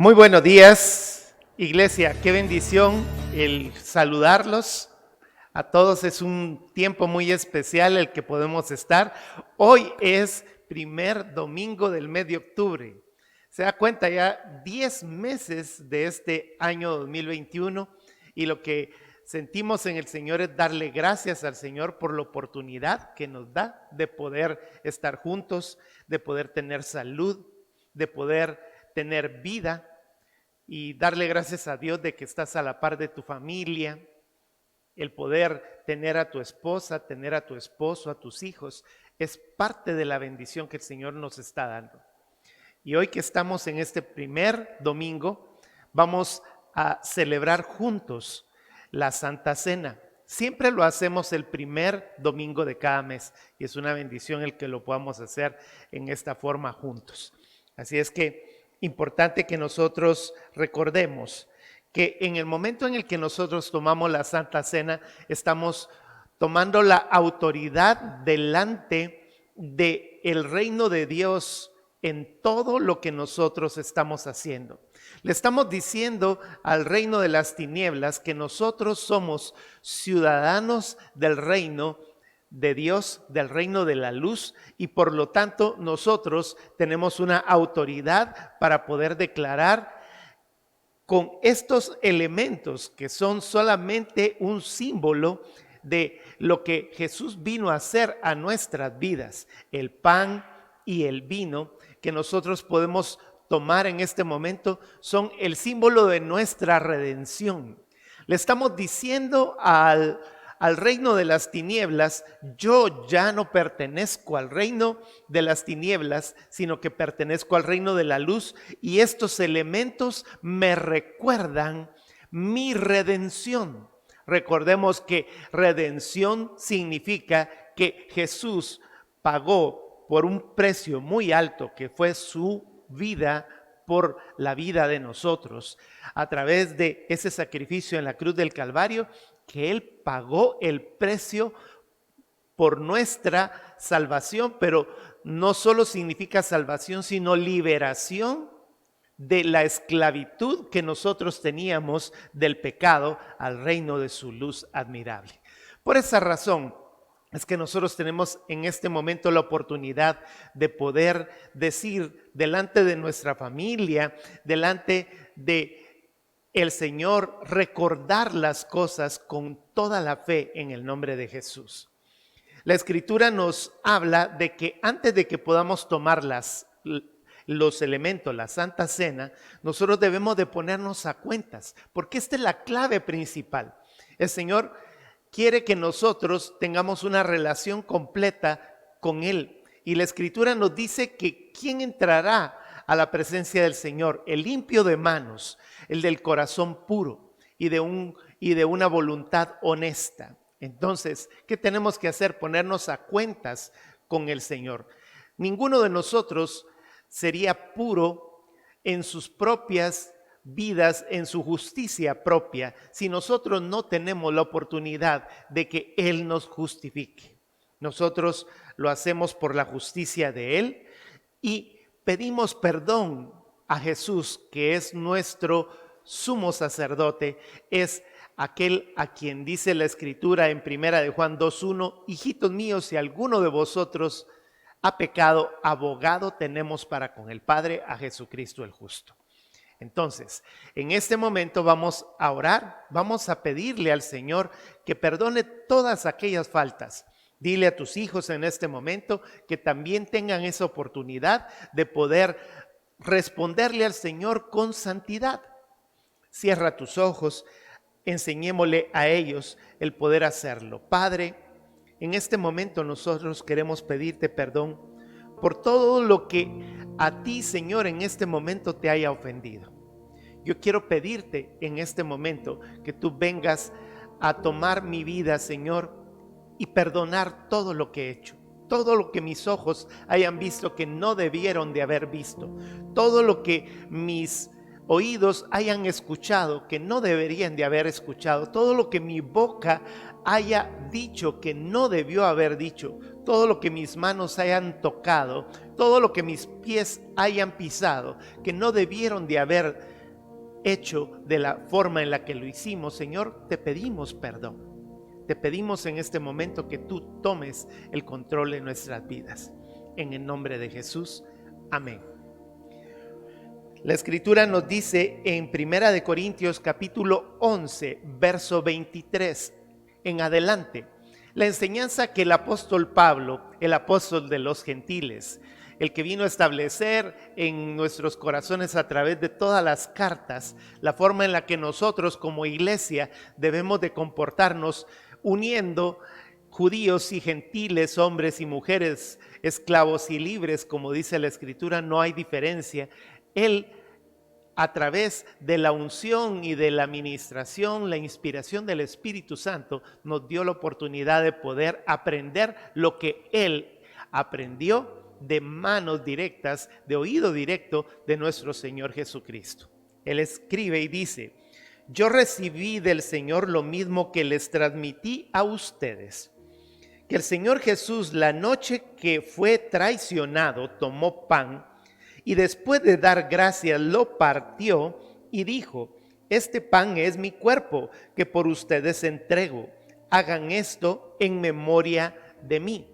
Muy buenos días, iglesia. Qué bendición el saludarlos. A todos es un tiempo muy especial el que podemos estar. Hoy es primer domingo del mes de octubre. Se da cuenta ya 10 meses de este año 2021 y lo que sentimos en el Señor es darle gracias al Señor por la oportunidad que nos da de poder estar juntos, de poder tener salud, de poder tener vida y darle gracias a Dios de que estás a la par de tu familia, el poder tener a tu esposa, tener a tu esposo, a tus hijos, es parte de la bendición que el Señor nos está dando. Y hoy que estamos en este primer domingo, vamos a celebrar juntos la Santa Cena. Siempre lo hacemos el primer domingo de cada mes y es una bendición el que lo podamos hacer en esta forma juntos. Así es que importante que nosotros recordemos que en el momento en el que nosotros tomamos la Santa Cena, estamos tomando la autoridad delante del reino de Dios en todo lo que nosotros estamos haciendo. Le estamos diciendo al reino de las tinieblas que nosotros somos ciudadanos del reino de Dios, del reino de la luz, y por lo tanto nosotros tenemos una autoridad para poder declarar con estos elementos que son solamente un símbolo de lo que Jesús vino a hacer a nuestras vidas, el pan y el vino que nosotros podemos tomar en este momento son el símbolo de nuestra redención. Le estamos diciendo al reino de las tinieblas: yo ya no pertenezco al reino de las tinieblas, sino que pertenezco al reino de la luz, y estos elementos me recuerdan mi redención. Recordemos que redención significa que Jesús pagó por un precio muy alto, que fue su vida por la vida de nosotros, a través de ese sacrificio en la cruz del Calvario, que Él pagó el precio por nuestra salvación, pero no solo significa salvación, sino liberación de la esclavitud que nosotros teníamos del pecado al reino de su luz admirable. Por esa razón es que nosotros tenemos en este momento la oportunidad de poder decir delante de nuestra familia, delante de el Señor, recordar las cosas con toda la fe en el nombre de Jesús. La Escritura nos habla de que antes de que podamos tomar los elementos, la Santa Cena, nosotros debemos de ponernos a cuentas, porque esta es la clave principal. El Señor quiere que nosotros tengamos una relación completa con Él. Y la Escritura nos dice que ¿quién entrará a la presencia del Señor? El limpio de manos, el del corazón puro y de una voluntad honesta. Entonces, ¿qué tenemos que hacer? Ponernos a cuentas con el Señor. Ninguno de nosotros sería puro en sus propias vidas, en su justicia propia, si nosotros no tenemos la oportunidad de que Él nos justifique. Nosotros lo hacemos por la justicia de Él y pedimos perdón a Jesús, que es nuestro sumo sacerdote, es aquel a quien dice la Escritura en 1 Juan 2:1: hijitos míos, si alguno de vosotros ha pecado, abogado tenemos para con el Padre, a Jesucristo el justo. Entonces, en este momento vamos a orar, vamos a pedirle al Señor que perdone todas aquellas faltas. Dile a tus hijos en este momento que también tengan esa oportunidad de poder responderle al Señor con santidad. Cierra tus ojos, enseñémosle a ellos el poder hacerlo. Padre, en este momento nosotros queremos pedirte perdón por todo lo que a ti, Señor, en este momento te haya ofendido. Yo quiero pedirte en este momento que tú vengas a tomar mi vida, Señor, y perdonar todo lo que he hecho, todo lo que mis ojos hayan visto que no debieron de haber visto, todo lo que mis oídos hayan escuchado que no deberían de haber escuchado, todo lo que mi boca haya dicho que no debió haber dicho, todo lo que mis manos hayan tocado, todo lo que mis pies hayan pisado que no debieron de haber hecho de la forma en la que lo hicimos, Señor, te pedimos perdón. Te pedimos en este momento que tú tomes el control de nuestras vidas. En el nombre de Jesús, amén. La Escritura nos dice en 1 Corintios capítulo 11, verso 23 en adelante, la enseñanza que el apóstol Pablo, el apóstol de los gentiles, el que vino a establecer en nuestros corazones a través de todas las cartas, la forma en la que nosotros como iglesia debemos de comportarnos, uniendo judíos y gentiles, hombres y mujeres, esclavos y libres, como dice la Escritura, no hay diferencia. Él, a través de la unción y de la administración, la inspiración del Espíritu Santo, nos dio la oportunidad de poder aprender lo que Él aprendió de manos directas, de oído directo de nuestro Señor Jesucristo. Él escribe y dice: yo recibí del Señor lo mismo que les transmití a ustedes, que el Señor Jesús, la noche que fue traicionado, tomó pan y después de dar gracias lo partió y dijo: este pan es mi cuerpo que por ustedes entrego, hagan esto en memoria de mí.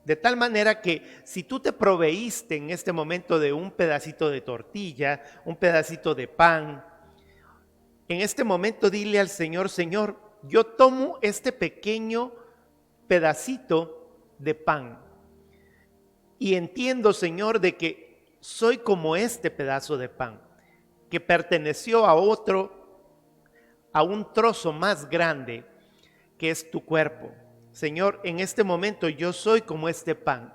De tal manera que si tú te proveíste en este momento de un pedacito de tortilla, un pedacito de pan, en este momento dile al Señor: Señor, yo tomo este pequeño pedacito de pan y entiendo, Señor, de que soy como este pedazo de pan que perteneció a otro, a un trozo más grande que es tu cuerpo. Señor, en este momento yo soy como este pan.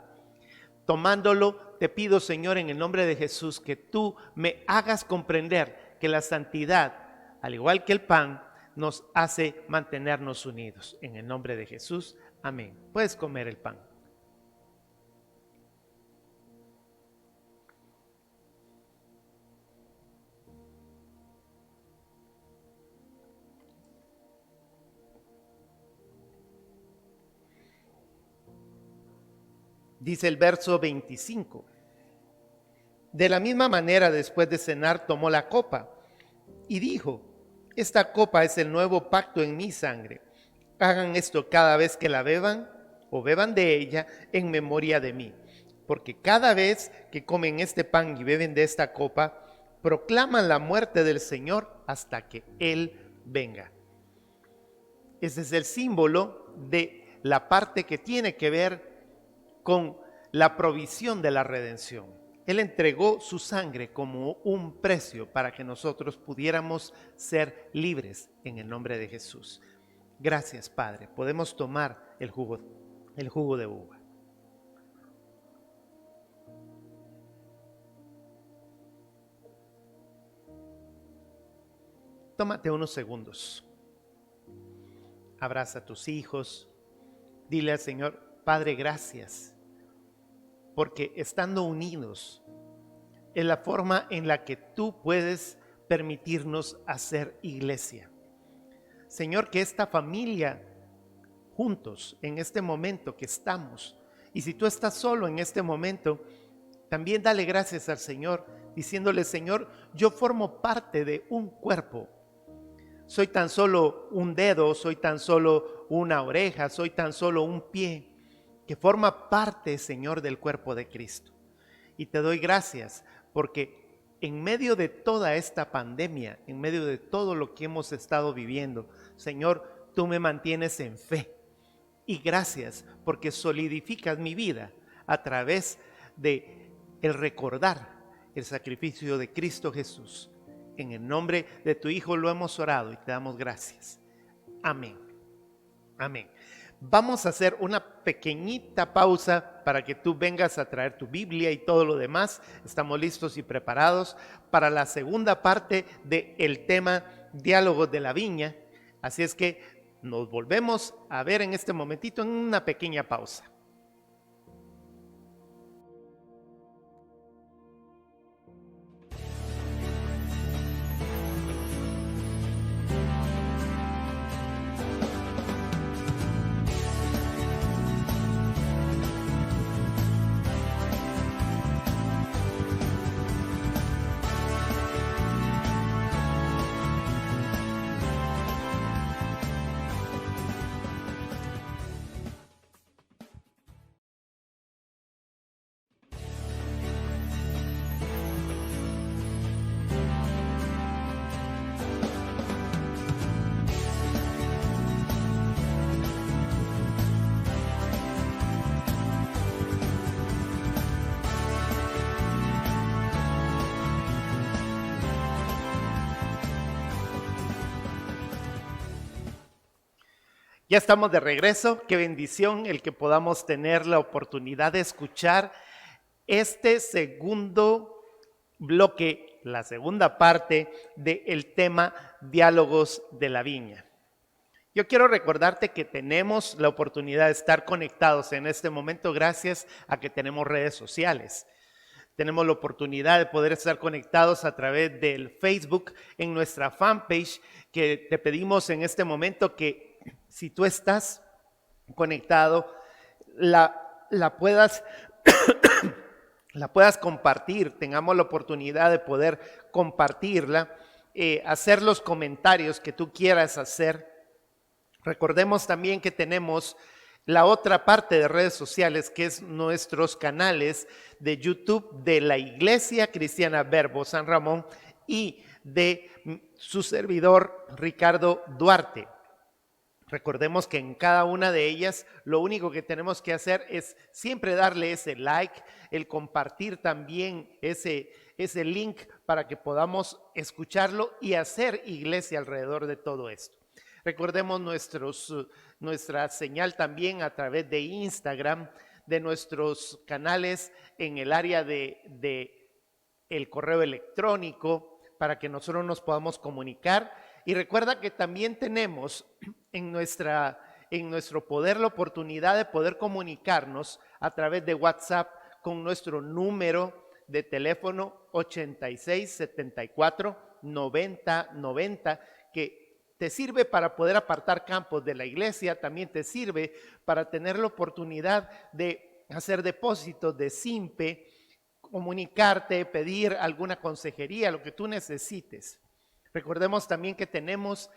Tomándolo, te pido, Señor, en el nombre de Jesús, que tú me hagas comprender que la santidad, al igual que el pan, nos hace mantenernos unidos. En el nombre de Jesús, amén. Puedes comer el pan. Dice el verso 25. De la misma manera, después de cenar, tomó la copa y dijo: esta copa es el nuevo pacto en mi sangre. Hagan esto cada vez que la beban o beban de ella en memoria de mí. Porque cada vez que comen este pan y beben de esta copa, proclaman la muerte del Señor hasta que Él venga. Ese es el símbolo de la parte que tiene que ver con la provisión de la redención. Él entregó su sangre como un precio para que nosotros pudiéramos ser libres en el nombre de Jesús. Gracias, Padre. Podemos tomar el jugo de uva. Tómate unos segundos. Abraza a tus hijos. Dile al Señor: Padre, gracias, porque estando unidos es la forma en la que tú puedes permitirnos hacer iglesia. Señor, que esta familia, juntos en este momento que estamos, y si tú estás solo en este momento, también dale gracias al Señor, diciéndole: Señor, yo formo parte de un cuerpo. Soy tan solo un dedo, soy tan solo una oreja, soy tan solo un pie, que forma parte, Señor, del cuerpo de Cristo. Y te doy gracias porque en medio de toda esta pandemia, en medio de todo lo que hemos estado viviendo, Señor, tú me mantienes en fe. Y gracias porque solidificas mi vida a través de el recordar el sacrificio de Cristo Jesús. En el nombre de tu Hijo lo hemos orado y te damos gracias. Amén. Amén. Vamos a hacer una pequeñita pausa para que tú vengas a traer tu Biblia y todo lo demás. Estamos listos y preparados para la segunda parte del tema Diálogos de la Viña. Así es que nos volvemos a ver en este momentito en una pequeña pausa. Ya estamos de regreso. Qué bendición el que podamos tener la oportunidad de escuchar este segundo bloque, la segunda parte del tema Diálogos de la Viña. Yo quiero recordarte que tenemos la oportunidad de estar conectados en este momento gracias a que tenemos redes sociales. Tenemos la oportunidad de poder estar conectados a través del Facebook en nuestra fanpage, que te pedimos en este momento que si tú estás conectado, la puedas compartir, tengamos la oportunidad de poder compartirla, hacer los comentarios que tú quieras hacer. Recordemos también que tenemos la otra parte de redes sociales, que es nuestros canales de YouTube de la Iglesia Cristiana Verbo San Ramón y de su servidor Ricardo Duarte. Recordemos que en cada una de ellas lo único que tenemos que hacer es siempre darle ese like, el compartir también ese link para que podamos escucharlo y hacer iglesia alrededor de todo esto. Recordemos nuestra señal también a través de Instagram, de nuestros canales en el área de el correo electrónico para que nosotros nos podamos comunicar. Y recuerda que también tenemos en nuestro poder la oportunidad de poder comunicarnos a través de WhatsApp con nuestro número de teléfono 86 74 90 90, que te sirve para poder apartar campos de la iglesia, también te sirve para tener la oportunidad de hacer depósitos de SIMPE, comunicarte, pedir alguna consejería, lo que tú necesites. Recordemos también que tenemos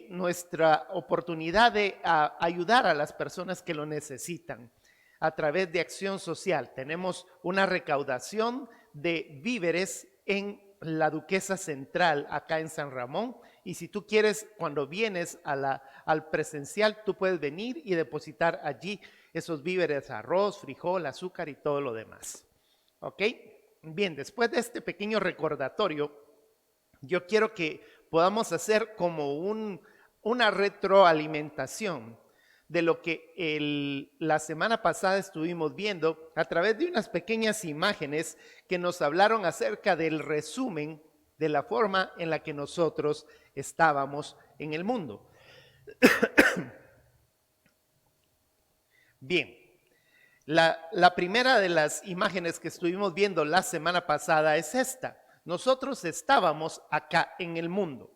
nuestra oportunidad de ayudar a las personas que lo necesitan a través de Acción Social. Tenemos una recaudación de víveres en la Duquesa Central, acá en San Ramón, y si tú quieres, cuando vienes al presencial, tú puedes venir y depositar allí esos víveres, arroz, frijol, azúcar y todo lo demás. ¿Ok? Bien, después de este pequeño recordatorio, yo quiero que podamos hacer como una retroalimentación de lo que la semana pasada estuvimos viendo a través de unas pequeñas imágenes que nos hablaron acerca del resumen de la forma en la que nosotros estábamos en el mundo. Bien, la primera de las imágenes que estuvimos viendo la semana pasada es esta. Nosotros estábamos acá en el mundo.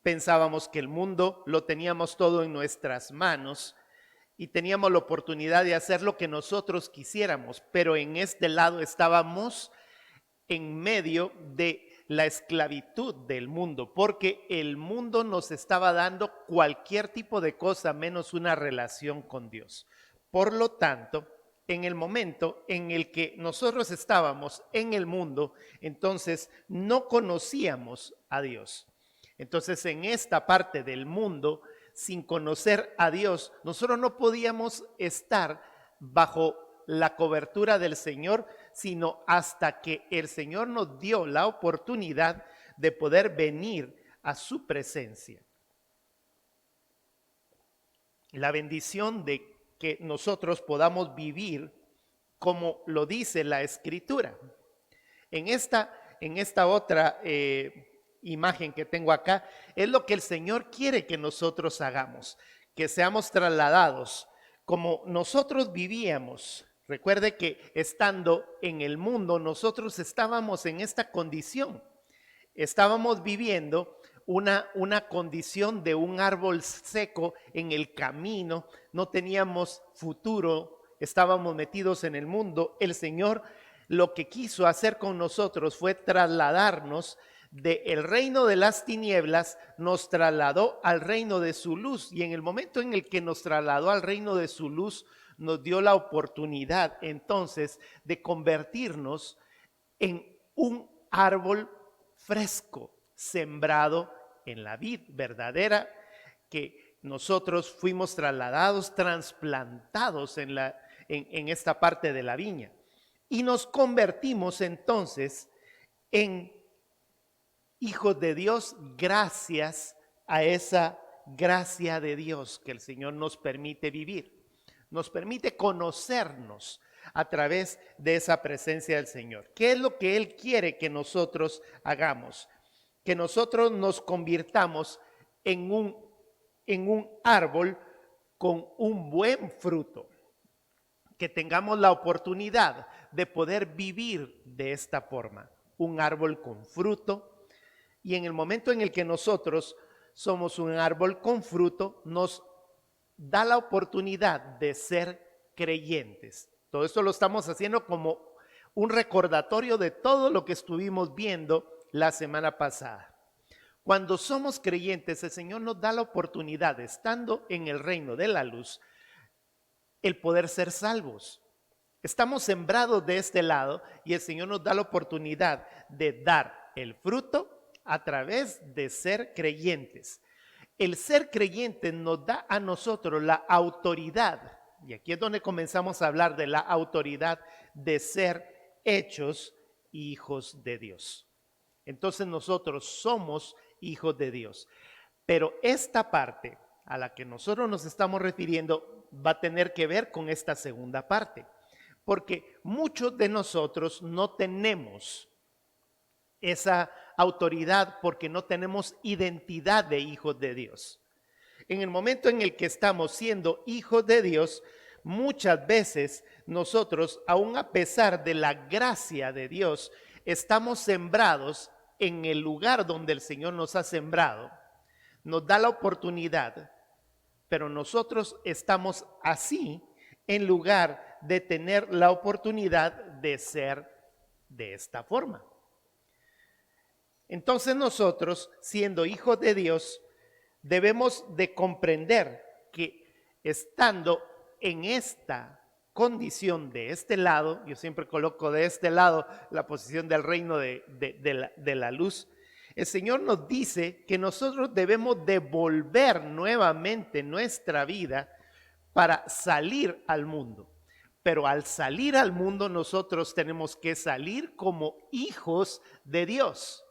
Pensábamos que el mundo lo teníamos todo en nuestras manos y teníamos la oportunidad de hacer lo que nosotros quisiéramos, pero en este lado estábamos en medio de la esclavitud del mundo, porque el mundo nos estaba dando cualquier tipo de cosa menos una relación con Dios. Por lo tanto, en el momento en el que nosotros estábamos en el mundo, entonces no conocíamos a Dios. Entonces, en esta parte del mundo, sin conocer a Dios, nosotros no podíamos estar bajo la cobertura del Señor, sino hasta que el Señor nos dio la oportunidad de poder venir a su presencia. La bendición de que nosotros podamos vivir como lo dice la Escritura. En esta otra imagen que tengo acá, es lo que el Señor quiere que nosotros hagamos, que seamos trasladados como nosotros vivíamos. Recuerde que estando en el mundo, nosotros estábamos en esta condición. Estábamos viviendo una condición de un árbol seco en el camino, no teníamos futuro, estábamos metidos en el mundo. El Señor lo que quiso hacer con nosotros fue trasladarnos del reino de las tinieblas, nos trasladó al reino de su luz, y en el momento en el que nos trasladó al reino de su luz, nos dio la oportunidad entonces de convertirnos en un árbol fresco, sembrado en la vid verdadera, que nosotros fuimos trasladados, trasplantados en esta parte de la viña, y nos convertimos entonces en hijos de Dios gracias a esa gracia de Dios que el Señor nos permite vivir. Nos permite conocernos a través de esa presencia del Señor. ¿Qué es lo que Él quiere que nosotros hagamos? Que nosotros nos convirtamos en un árbol con un buen fruto. Que tengamos la oportunidad de poder vivir de esta forma. Un árbol con fruto. Y en el momento en el que nosotros somos un árbol con fruto, nos da la oportunidad de ser creyentes. Todo esto lo estamos haciendo como un recordatorio de todo lo que estuvimos viendo la semana pasada. Cuando somos creyentes, el Señor nos da la oportunidad, estando en el reino de la luz, el poder ser salvos. Estamos sembrados de este lado y el Señor nos da la oportunidad de dar el fruto a través de ser creyentes. El ser creyente nos da a nosotros la autoridad, y aquí es donde comenzamos a hablar de la autoridad de ser hechos hijos de Dios. Entonces nosotros somos hijos de Dios. Pero esta parte a la que nosotros nos estamos refiriendo va a tener que ver con esta segunda parte, porque muchos de nosotros no tenemos esa autoridad porque no tenemos identidad de hijos de Dios. En el momento en el que estamos siendo hijos de Dios, muchas veces nosotros, aun a pesar de la gracia de Dios, estamos sembrados en el lugar donde el Señor nos ha sembrado. Nos da la oportunidad, pero nosotros estamos así en lugar de tener la oportunidad de ser de esta forma. Entonces nosotros, siendo hijos de Dios, debemos de comprender que estando en esta condición de este lado, yo siempre coloco de este lado la posición del reino de la luz, el Señor nos dice que nosotros debemos devolver nuevamente nuestra vida para salir al mundo. Pero al salir al mundo nosotros tenemos que salir como hijos de Dios.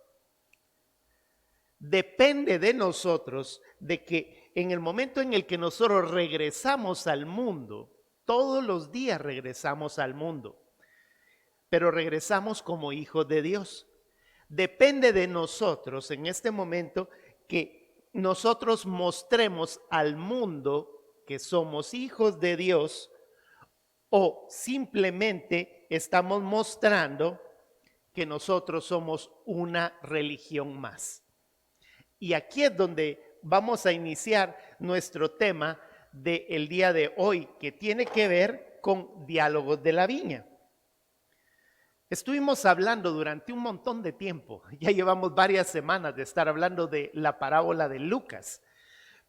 Depende de nosotros de que en el momento en el que nosotros regresamos al mundo, todos los días regresamos al mundo, pero regresamos como hijos de Dios. Depende de nosotros en este momento que nosotros mostremos al mundo que somos hijos de Dios o simplemente estamos mostrando que nosotros somos una religión más. Y aquí es donde vamos a iniciar nuestro tema del día de hoy, que tiene que ver con diálogos de la viña. Estuvimos hablando durante un montón de tiempo, ya llevamos varias semanas de estar hablando de la parábola de Lucas,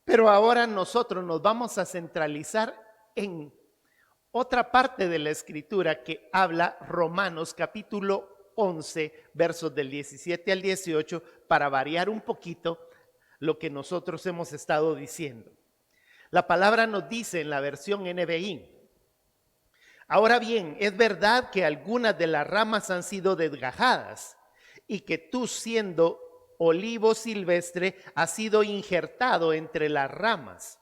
pero ahora nosotros nos vamos a centralizar en otra parte de la escritura que habla Romanos capítulo 11, versos del 17 al 18, para variar un poquito lo que nosotros hemos estado diciendo. La palabra nos dice en la versión NBI: ahora bien, es verdad que algunas de las ramas han sido desgajadas y que tú, siendo olivo silvestre, has sido injertado entre las ramas.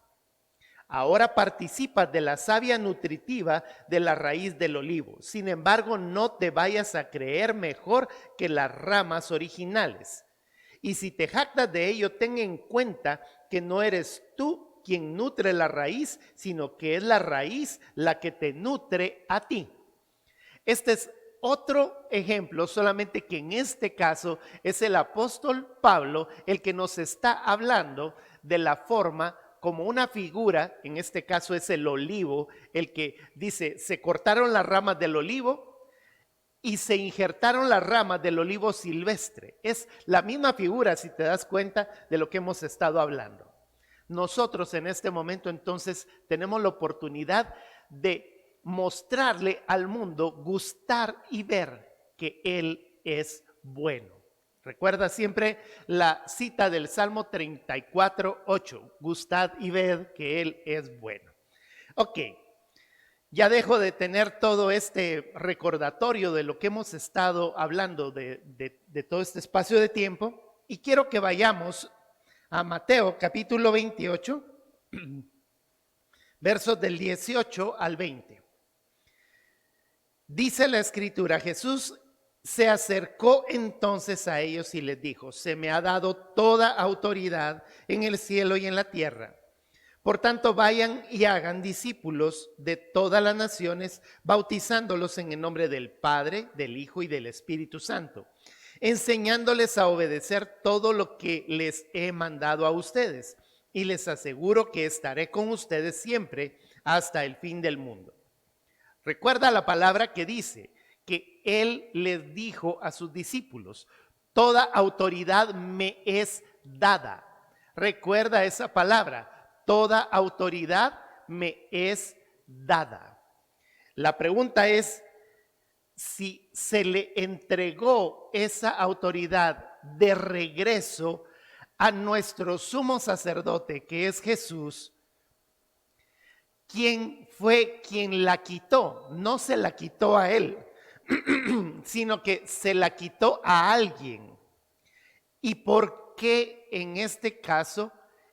Ahora participas de la savia nutritiva de la raíz del olivo. Sin embargo, no te vayas a creer mejor que las ramas originales. Y si te jactas de ello, ten en cuenta que no eres tú quien nutre la raíz, sino que es la raíz la que te nutre a ti. Este es otro ejemplo, solamente que en este caso es el apóstol Pablo el que nos está hablando de la forma como una figura, en este caso es el olivo, el que dice, se cortaron las ramas del olivo y se injertaron las ramas del olivo silvestre. Es la misma figura, si te das cuenta de lo que hemos estado hablando. Nosotros en este momento entonces tenemos la oportunidad de mostrarle al mundo, gustar y ver que Él es bueno. Recuerda siempre la cita del Salmo 34:8, gustad y ved que Él es bueno. Ok, ya dejo de tener todo este recordatorio de lo que hemos estado hablando de todo este espacio de tiempo y quiero que vayamos a Mateo capítulo 28, versos del 18 al 20. Dice la escritura: Jesús se acercó entonces a ellos y les dijo: se me ha dado toda autoridad en el cielo y en la tierra. Por tanto, vayan y hagan discípulos de todas las naciones, bautizándolos en el nombre del Padre, del Hijo y del Espíritu Santo, enseñándoles a obedecer todo lo que les he mandado a ustedes. Y les aseguro que estaré con ustedes siempre hasta el fin del mundo. Recuerda la palabra que dice que Él les dijo a sus discípulos: toda autoridad me es dada. Recuerda esa palabra. Toda autoridad me es dada. La pregunta es si se le entregó esa autoridad de regreso a nuestro sumo sacerdote, que es Jesús. ¿Quién fue quien la quitó? No se la quitó a él, sino que se la quitó a alguien. ¿Y por qué en este caso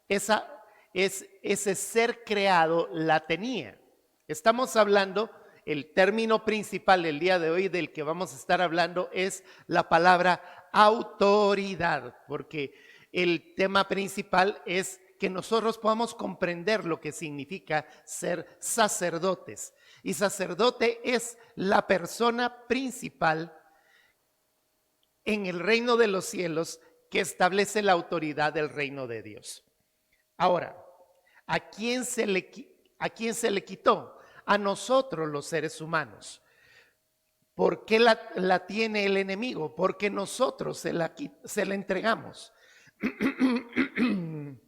ese ser creado la tenía? Estamos hablando, el término principal del día de hoy del que vamos a estar hablando es la palabra autoridad, porque el tema principal es que nosotros podamos comprender lo que significa ser sacerdotes. Y sacerdote es la persona principal en el reino de los cielos que establece la autoridad del reino de Dios. Ahora, ¿a quién se le quitó? A nosotros los seres humanos. ¿Por qué la tiene el enemigo? Porque nosotros se la entregamos.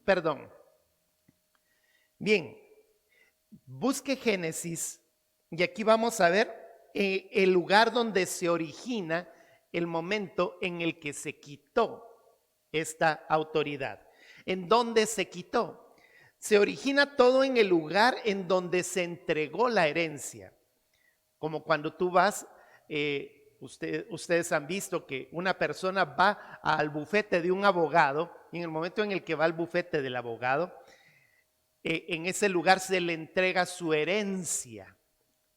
Perdón. Bien, busque Génesis y aquí vamos a ver el lugar donde se origina el momento en el que se quitó esta autoridad. ¿En dónde se quitó? Se origina todo en el lugar en donde se entregó la herencia. Como cuando tú vas, ustedes han visto que una persona va al bufete de un abogado y en el momento en el que va al bufete del abogado, en ese lugar se le entrega su herencia.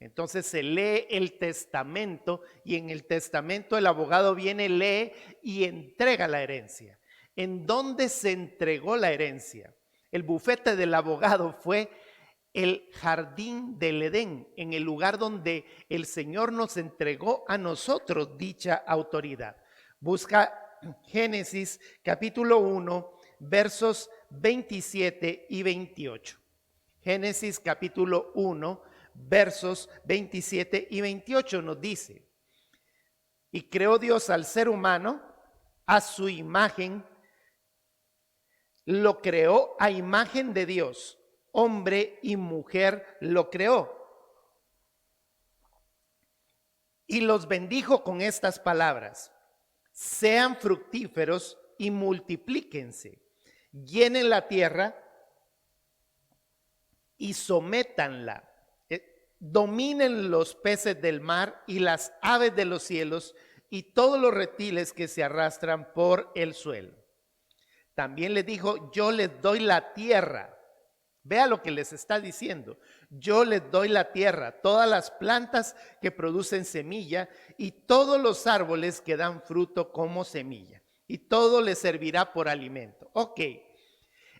Entonces se lee el testamento y en el testamento el abogado viene, lee y entrega la herencia. ¿En dónde se entregó la herencia? El bufete del abogado fue el jardín del Edén, en el lugar donde el Señor nos entregó a nosotros dicha autoridad. Busca Génesis capítulo 1, versos 27 y 28. Génesis capítulo 1, versos 27 y 28 nos dice: y creó Dios al ser humano a su imagen, lo creó a imagen de Dios, hombre y mujer lo creó. Y los bendijo con estas palabras: sean fructíferos y multiplíquense, llenen la tierra y sométanla, dominen los peces del mar y las aves de los cielos y todos los reptiles que se arrastran por el suelo. También les dijo: yo les doy la tierra. Vea lo que les está diciendo: yo les doy la tierra, todas las plantas que producen semilla y todos los árboles que dan fruto como semilla, y todo les servirá por alimento. Ok,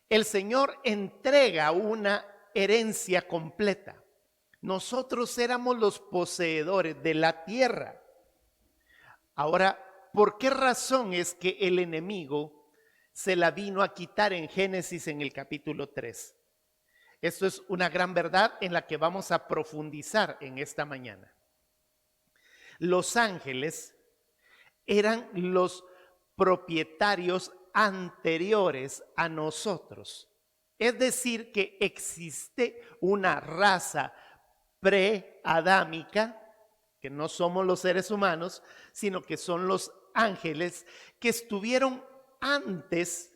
el Señor entrega una herencia completa. Nosotros éramos los poseedores de la tierra. Ahora, ¿por qué razón es que el enemigo se la vino a quitar en Génesis en el capítulo 3? Esto es una gran verdad en la que vamos a profundizar en esta mañana. Los ángeles eran los propietarios anteriores a nosotros. Es decir, que existe una raza pre-adámica, que no somos los seres humanos, sino que son los ángeles que estuvieron antes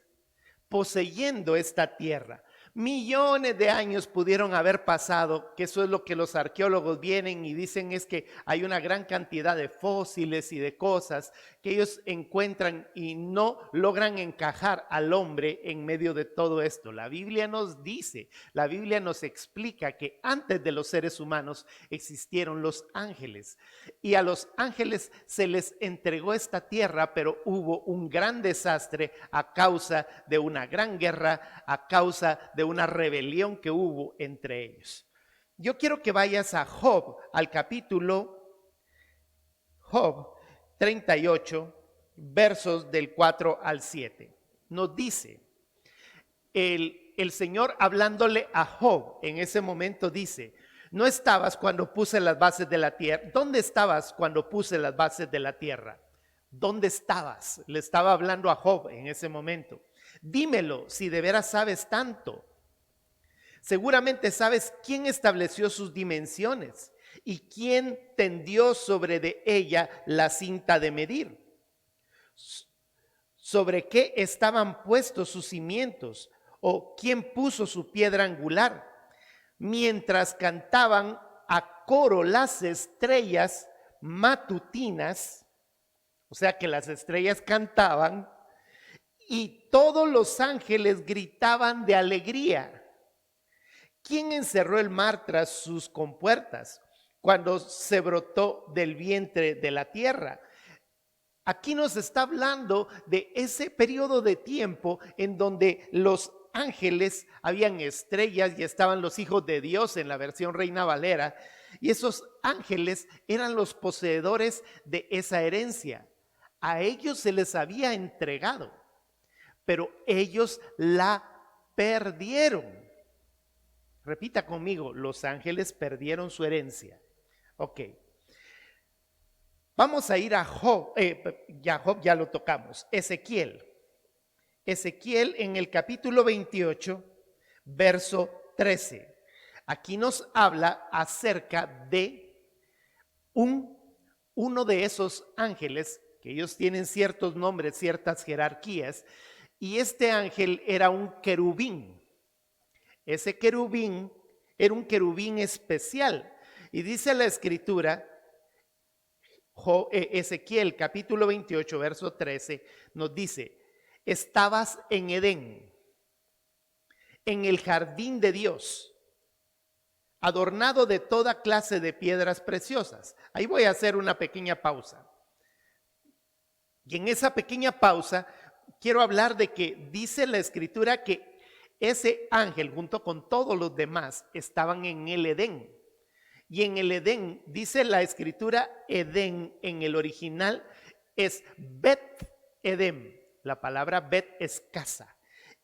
poseyendo esta tierra. Millones de años pudieron haber pasado, que eso es lo que los arqueólogos vienen y dicen, es que hay una gran cantidad de fósiles y de cosas que ellos encuentran y no logran encajar al hombre en medio de todo esto. La Biblia nos dice, la Biblia nos explica que antes de los seres humanos existieron los ángeles y a los ángeles se les entregó esta tierra, pero hubo un gran desastre a causa de una gran guerra, a causa de una rebelión que hubo entre ellos. Yo quiero que vayas a Job, al capítulo Job 38, versos del 4 al 7. Nos dice, el Señor hablándole a Job en ese momento dice, no estabas cuando puse las bases de la tierra. ¿Dónde estabas cuando puse las bases de la tierra? ¿Dónde estabas? Le estaba hablando a Job en ese momento. Dímelo si de veras sabes tanto. Seguramente sabes quién estableció sus dimensiones y quién tendió sobre de ella la cinta de medir. ¿Sobre qué estaban puestos sus cimientos? ¿O quién puso su piedra angular? Mientras cantaban a coro las estrellas matutinas, o sea que las estrellas cantaban, y todos los ángeles gritaban de alegría. ¿Quién encerró el mar tras sus compuertas cuando se brotó del vientre de la tierra? Aquí nos está hablando de ese periodo de tiempo en donde los ángeles, habían estrellas y estaban los hijos de Dios en la versión Reina Valera, y esos ángeles eran los poseedores de esa herencia. A ellos se les había entregado, pero ellos la perdieron. Repita conmigo, los ángeles perdieron su herencia. Ok. Vamos a ir a Job, Job ya lo tocamos. Ezequiel. Ezequiel en el capítulo 28, verso 13. Aquí nos habla acerca de uno de esos ángeles, que ellos tienen ciertos nombres, ciertas jerarquías, y este ángel era un querubín. Ese querubín era un querubín especial. Y dice la escritura, Ezequiel capítulo 28, verso 13, nos dice, estabas en Edén, en el jardín de Dios, adornado de toda clase de piedras preciosas. Ahí voy a hacer una pequeña pausa. Y en esa pequeña pausa quiero hablar de que dice la escritura que ese ángel junto con todos los demás estaban en el Edén. Y en el Edén, dice la escritura, Edén en el original es Bet Edem. La palabra Bet es casa.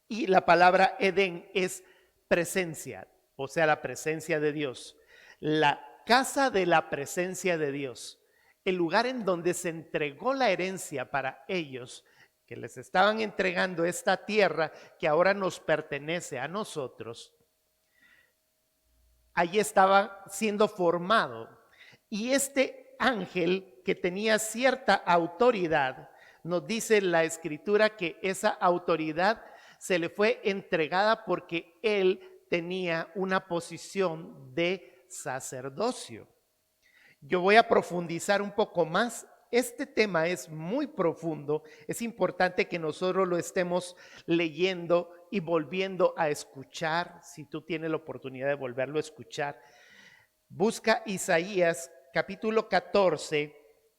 Y la palabra Edén es presencia, o sea, la presencia de Dios. La casa de la presencia de Dios. El lugar en donde se entregó la herencia para ellos, que les estaban entregando esta tierra que ahora nos pertenece a nosotros. Allí estaba siendo formado. Y este ángel que tenía cierta autoridad, nos dice la escritura que esa autoridad se le fue entregada porque él tenía una posición de sacerdocio. Yo voy a profundizar un poco más. Este tema es muy profundo. Es importante que nosotros lo estemos leyendo y volviendo a escuchar. Si tú tienes la oportunidad de volverlo a escuchar, busca Isaías capítulo 14,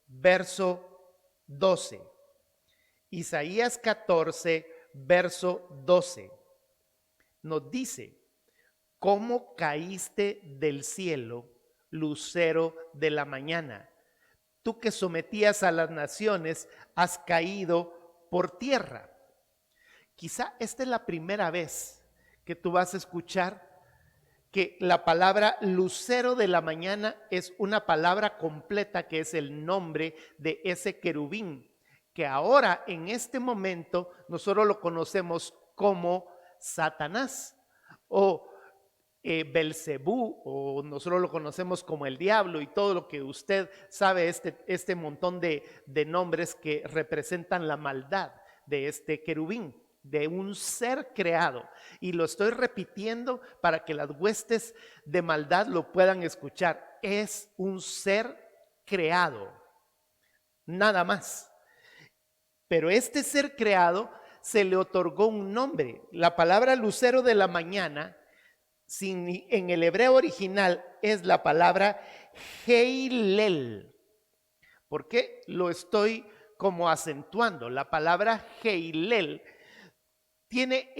verso 12. Isaías 14, verso 12. Nos dice, ¿cómo caíste del cielo, lucero de la mañana? Tú que sometías a las naciones, has caído por tierra. Quizá esta es la primera vez que tú vas a escuchar que la palabra lucero de la mañana es una palabra completa, que es el nombre de ese querubín, que ahora en este momento nosotros lo conocemos como Satanás o Belcebú, o nosotros lo conocemos como el diablo, y todo lo que usted sabe, este montón de nombres que representan la maldad de este querubín, de un ser creado. Y lo estoy repitiendo para que las huestes de maldad lo puedan escuchar. Es un ser creado, nada más. Pero este ser creado se le otorgó un nombre. La palabra lucero de la mañana en el hebreo original es la palabra Heilel. ¿Por qué lo estoy como acentuando? La palabra Heilel tiene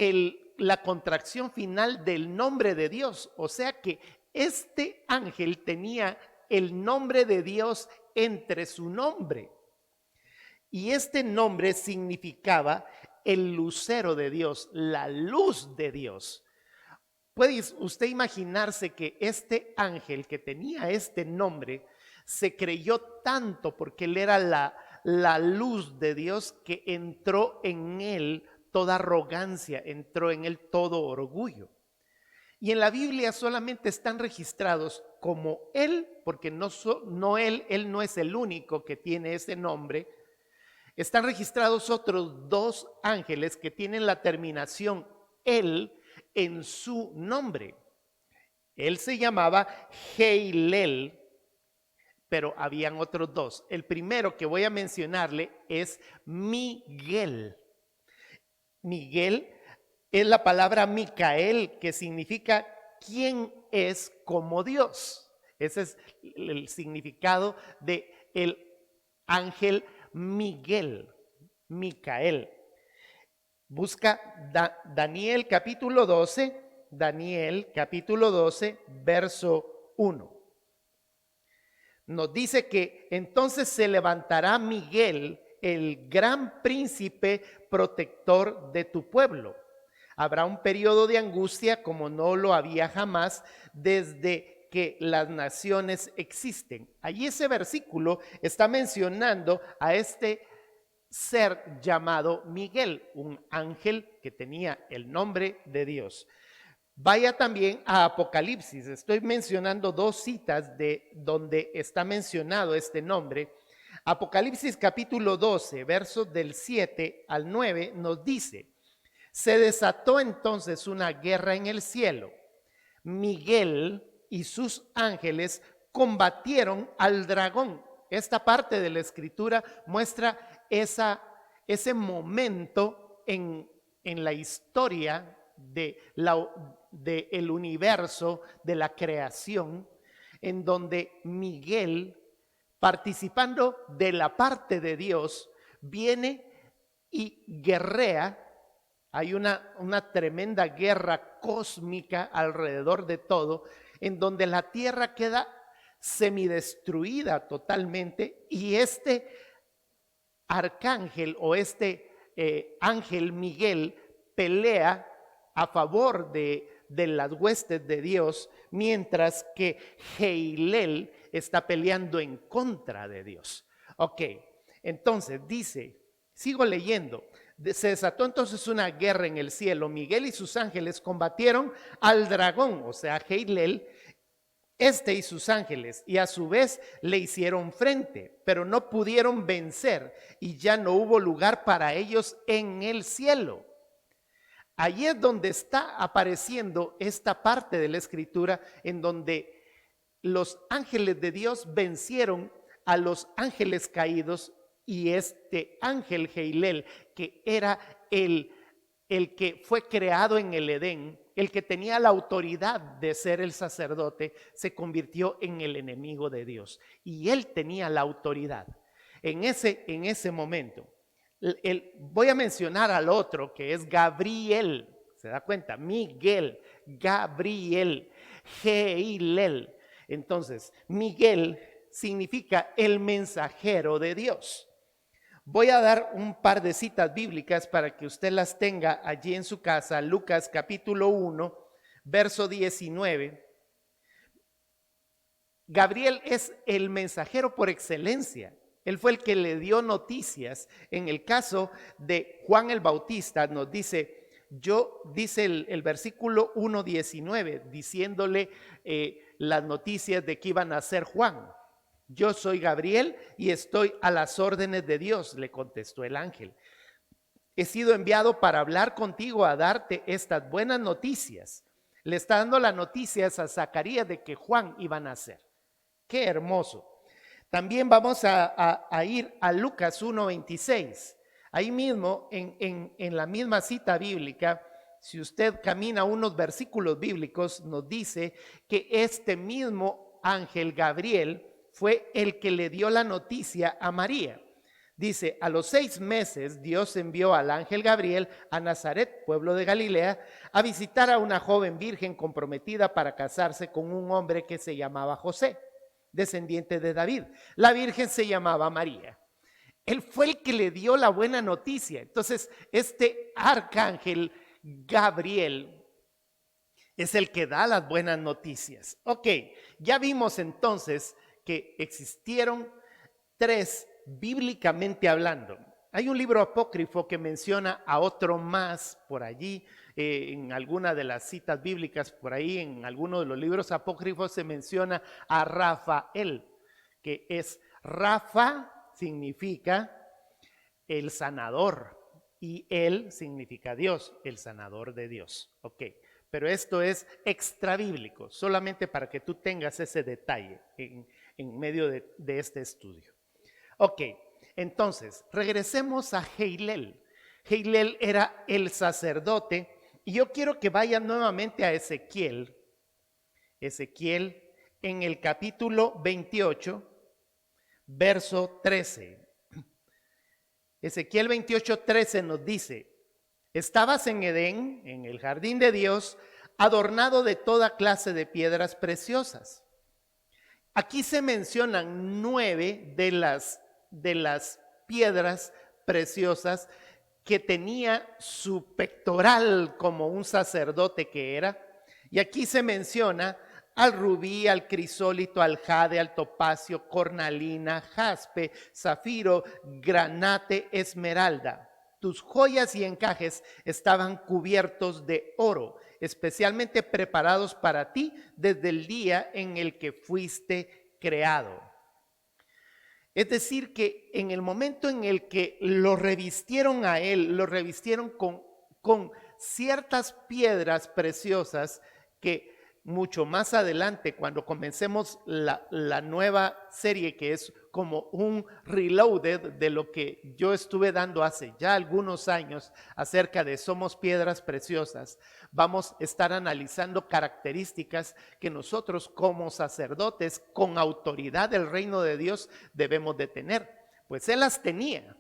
la contracción final del nombre de Dios. O sea que este ángel tenía el nombre de Dios entre su nombre. Y este nombre significaba el lucero de Dios, la luz de Dios. ¿Puede usted imaginarse que este ángel que tenía este nombre se creyó tanto porque él era la luz de Dios que entró en él toda arrogancia, entró en él todo orgullo? Y en la Biblia solamente están registrados como él, porque él no es el único que tiene ese nombre. Están registrados otros dos ángeles que tienen la terminación él en su nombre. Él se llamaba Heilel, pero habían otros dos. El primero que voy a mencionarle es Miguel. Miguel es la palabra Micael, que significa ¿quién es como Dios? Ese es el significado de el ángel Miguel, Micael. Busca Daniel capítulo 12, verso 1. Nos dice que entonces se levantará Miguel, el gran príncipe protector de tu pueblo. Habrá un periodo de angustia como no lo había jamás desde que las naciones existen. Allí ese versículo está mencionando a este ser llamado Miguel, un ángel que tenía el nombre de Dios. Vaya también a Apocalipsis. Estoy mencionando dos citas de donde está mencionado este nombre. Apocalipsis capítulo 12, versos del 7 al 9 nos dice: se desató entonces una guerra en el cielo. Miguel y sus ángeles combatieron al dragón. Esta parte de la escritura muestra ese momento en la historia del universo, de la creación, en donde Miguel, participando de la parte de Dios, viene y guerrea. Hay una tremenda guerra cósmica alrededor de todo, en donde la tierra queda semidestruida totalmente, y este arcángel o ángel Miguel pelea a favor de las huestes de Dios, mientras que Heilel está peleando en contra de Dios. Ok, entonces dice, sigo leyendo. Se desató entonces una guerra en el cielo. Miguel y sus ángeles combatieron al dragón, o sea, Heilel, y sus ángeles, y a su vez le hicieron frente, pero no pudieron vencer, y ya no hubo lugar para ellos en el cielo. Allí es donde está apareciendo esta parte de la escritura, en donde los ángeles de Dios vencieron a los ángeles caídos, y este ángel Heilel, que era el que fue creado en el Edén, el que tenía la autoridad de ser el sacerdote, se convirtió en el enemigo de Dios. Y él tenía la autoridad en ese momento. Voy a mencionar al otro, que es Gabriel. ¿Se da cuenta? Miguel, Gabriel, Heilel. Entonces, Miguel significa el mensajero de Dios. Voy a dar un par de citas bíblicas para que usted las tenga allí en su casa. Lucas capítulo 1, verso 19. Gabriel es el mensajero por excelencia. Él fue el que le dio noticias. En el caso de Juan el Bautista nos dice, dice el versículo 1:19, diciéndole las noticias de que iba a nacer Juan. Yo soy Gabriel y estoy a las órdenes de Dios, le contestó el ángel. He sido enviado para hablar contigo, a darte estas buenas noticias. Le está dando las noticias a Zacarías de que Juan iba a nacer. ¡Qué hermoso! También vamos a ir a Lucas 1:26. Ahí mismo, en la misma cita bíblica, si usted camina unos versículos bíblicos, nos dice que este mismo ángel Gabriel fue el que le dio la noticia a María. Dice, a los 6 meses Dios envió al ángel Gabriel a Nazaret, pueblo de Galilea, a visitar a una joven virgen comprometida para casarse con un hombre que se llamaba José, descendiente de David. La virgen se llamaba María. Él fue el que le dio la buena noticia. Entonces, este arcángel Gabriel es el que da las buenas noticias. Ok, ya vimos entonces que existieron 3 bíblicamente hablando. Hay un libro apócrifo que menciona a otro más por allí, en alguna de las citas bíblicas por ahí, en alguno de los libros apócrifos se menciona a Rafael, que es Rafa significa el sanador y él significa Dios, el sanador de Dios. Ok, pero esto es extra bíblico, solamente para que tú tengas ese detalle en medio de este estudio. Ok, entonces, regresemos a Hillel. Hillel era el sacerdote y yo quiero que vayan nuevamente a Ezequiel. Ezequiel en el capítulo 28, verso 13. Ezequiel 28, 13 nos dice, estabas en Edén, en el jardín de Dios, adornado de toda clase de piedras preciosas. Aquí se mencionan 9 de las piedras preciosas que tenía su pectoral como un sacerdote que era. Y aquí se menciona al rubí, al crisólito, al jade, al topacio, cornalina, jaspe, zafiro, granate, esmeralda. Tus joyas y encajes estaban cubiertos de oro, especialmente preparados para ti desde el día en el que fuiste creado. Es decir, que en el momento en el que lo revistieron a él, lo revistieron con ciertas piedras preciosas que mucho más adelante, cuando comencemos la nueva serie, que es como un reloaded de lo que yo estuve dando hace ya algunos años acerca de Somos Piedras Preciosas, vamos a estar analizando características que nosotros como sacerdotes con autoridad del reino de Dios debemos de tener. Pues él las tenía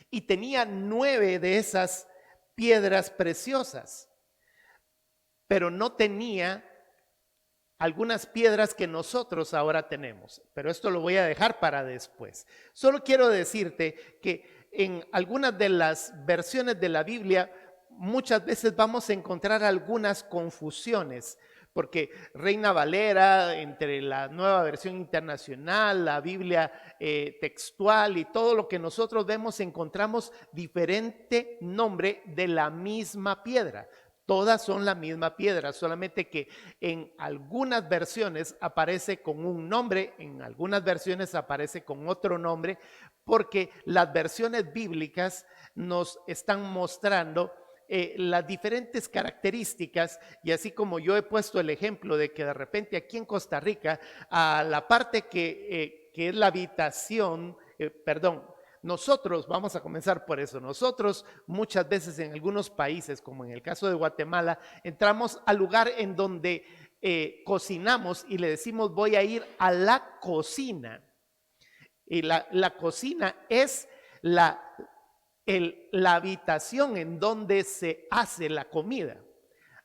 y tenía 9 de esas piedras preciosas, pero no tenía algunas piedras que nosotros ahora tenemos, pero esto lo voy a dejar para después. Solo quiero decirte que en algunas de las versiones de la Biblia muchas veces vamos a encontrar algunas confusiones, porque Reina Valera, entre la Nueva Versión Internacional, la Biblia textual y todo lo que nosotros vemos, encontramos diferente nombre de la misma piedra. Todas son la misma piedra, solamente que en algunas versiones aparece con un nombre, en algunas versiones aparece con otro nombre, porque las versiones bíblicas nos están mostrando las diferentes características, y así como yo he puesto el ejemplo de que de repente aquí en Costa Rica, a la parte que es la habitación, nosotros, vamos a comenzar por eso, nosotros muchas veces en algunos países, como en el caso de Guatemala, entramos al lugar en donde cocinamos y le decimos voy a ir a la cocina. Y la cocina es la habitación en donde se hace la comida.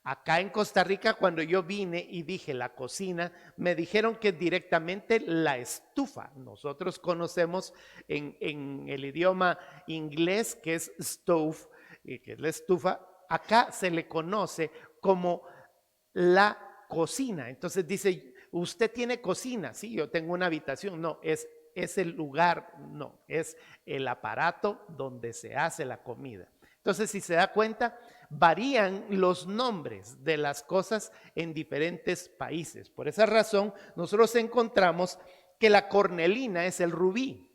Acá en Costa Rica, cuando yo vine y dije la cocina, me dijeron que es directamente la estufa. Nosotros conocemos en el idioma inglés que es stove, que es la estufa. Acá se le conoce como la cocina. Entonces dice, ¿usted tiene cocina? Sí, yo tengo una habitación. No, es el lugar, no, es el aparato donde se hace la comida. Entonces, si se da cuenta, varían los nombres de las cosas en diferentes países. Por esa razón, nosotros encontramos que la cornalina es el rubí.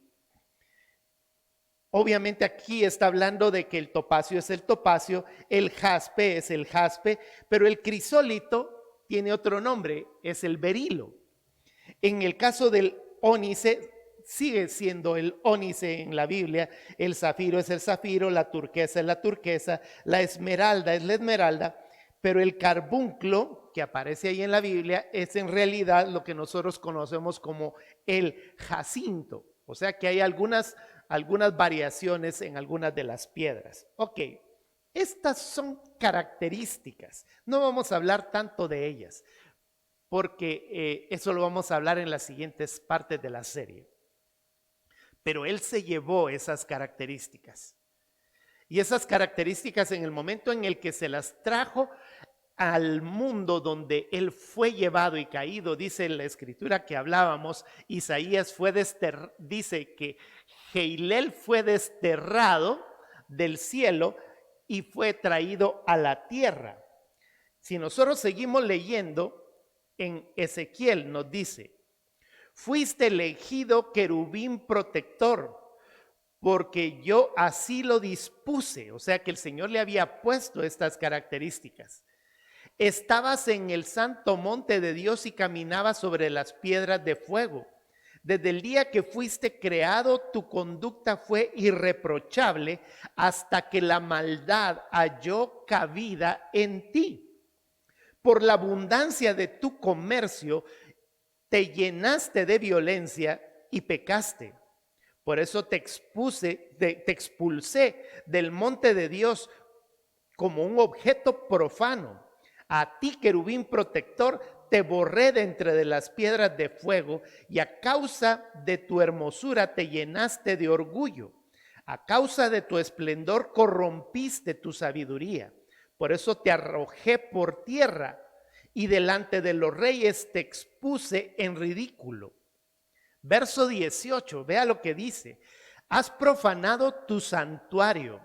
Obviamente aquí está hablando de que el topacio es el topacio, el jaspe es el jaspe, pero el crisólito tiene otro nombre, es el berilo. En el caso del ónice, sigue siendo el ónice en la Biblia, el zafiro es el zafiro, la turquesa es la turquesa, la esmeralda es la esmeralda, pero el carbunclo que aparece ahí en la Biblia es en realidad lo que nosotros conocemos como el jacinto. O sea que hay algunas variaciones en algunas de las piedras. Ok, estas son características. No vamos a hablar tanto de ellas, porque eso lo vamos a hablar en las siguientes partes de la serie. Pero él se llevó esas características. Y esas características en el momento en el que se las trajo al mundo donde él fue llevado y caído, dice la escritura que hablábamos, Isaías dice que Jeilel fue desterrado del cielo y fue traído a la tierra. Si nosotros seguimos leyendo, en Ezequiel nos dice, fuiste elegido querubín protector, porque yo así lo dispuse. O sea que el Señor le había puesto estas características. Estabas en el santo monte de Dios y caminabas sobre las piedras de fuego. Desde el día que fuiste creado, tu conducta fue irreprochable hasta que la maldad halló cabida en ti. Por la abundancia de tu comercio, te llenaste de violencia y pecaste. Por eso te expulsé del monte de Dios como un objeto profano. A ti, querubín protector, te borré de entre de las piedras de fuego, y a causa de tu hermosura te llenaste de orgullo. A causa de tu esplendor corrompiste tu sabiduría. Por eso te arrojé por tierra y delante de los reyes te expuse en ridículo. Verso 18, vea lo que dice. Has profanado tu santuario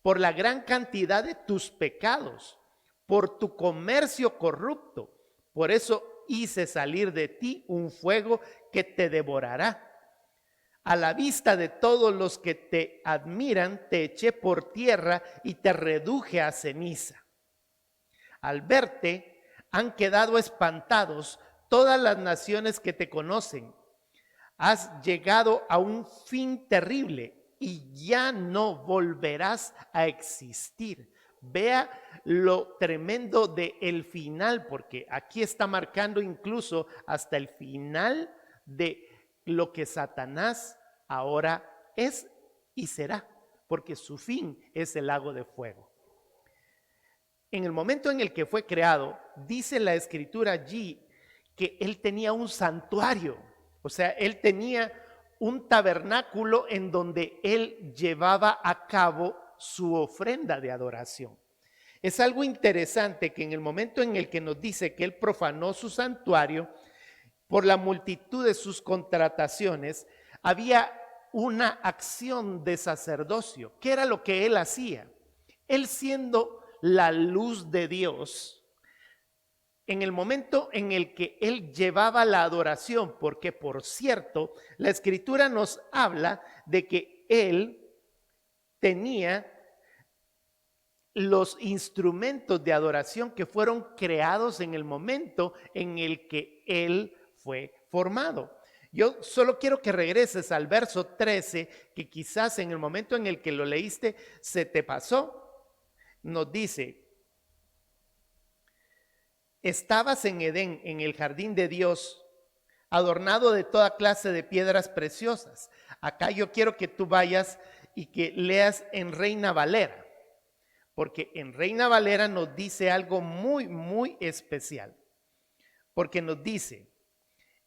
por la gran cantidad de tus pecados, por tu comercio corrupto. Por eso hice salir de ti un fuego que te devorará. A la vista de todos los que te admiran, te eché por tierra y te reduje a ceniza. Al verte, han quedado espantados todas las naciones que te conocen. Has llegado a un fin terrible y ya no volverás a existir. Vea lo tremendo del final, porque aquí está marcando incluso hasta el final de lo que Satanás ahora es y será, porque su fin es el lago de fuego. En el momento en el que fue creado, dice la escritura allí que él tenía un santuario, o sea, él tenía un tabernáculo en donde él llevaba a cabo su ofrenda de adoración. Es algo interesante que en el momento en el que nos dice que él profanó su santuario, por la multitud de sus contrataciones, había una acción de sacerdocio. ¿Qué era lo que él hacía? Él, siendo la luz de Dios, en el momento en el que él llevaba la adoración, porque por cierto, la escritura nos habla de que él tenía los instrumentos de adoración que fueron creados en el momento en el que él fue formado. Yo solo quiero que regreses al verso 13, que quizás en el momento en el que lo leíste se te pasó. Nos dice, estabas en Edén, en el jardín de Dios, adornado de toda clase de piedras preciosas. Acá yo quiero que tú vayas y que leas en Reina Valera, porque en Reina Valera nos dice algo muy, muy especial. Porque nos dice,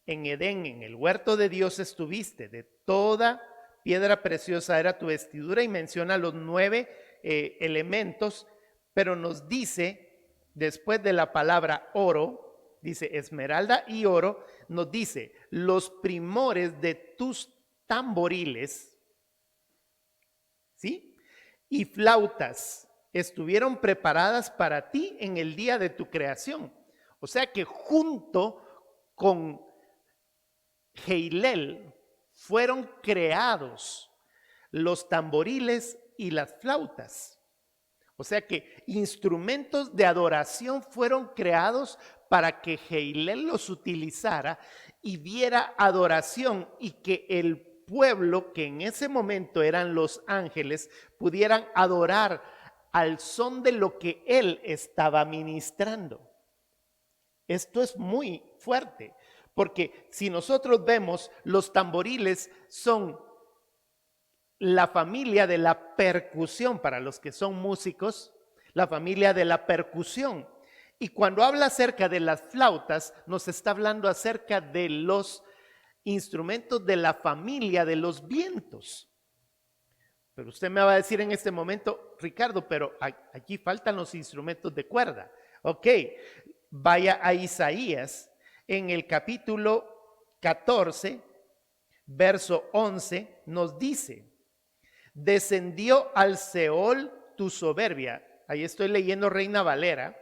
en Edén, en el huerto de Dios estuviste, de toda piedra preciosa era tu vestidura, y menciona los 9 elementos, pero nos dice, después de la palabra oro, dice esmeralda y oro, nos dice, los primores de tus tamboriles, ¿sí? Y flautas estuvieron preparadas para ti en el día de tu creación. O sea que junto con Jeilel fueron creados los tamboriles y las flautas. O sea que instrumentos de adoración fueron creados para que Jeilel los utilizara y diera adoración, y que el pueblo, que en ese momento eran los ángeles, pudieran adorar al son de lo que él estaba ministrando. Esto es muy fuerte, porque si nosotros vemos, los tamboriles son la familia de la percusión, para los que son músicos, la familia de la percusión. Y cuando habla acerca de las flautas, nos está hablando acerca de los instrumentos de la familia de los vientos. Pero usted me va a decir en este momento, Ricardo, pero aquí faltan los instrumentos de cuerda. Ok, vaya a Isaías en el capítulo 14, verso 11, nos dice: descendió al Seol tu soberbia. Ahí estoy leyendo Reina Valera.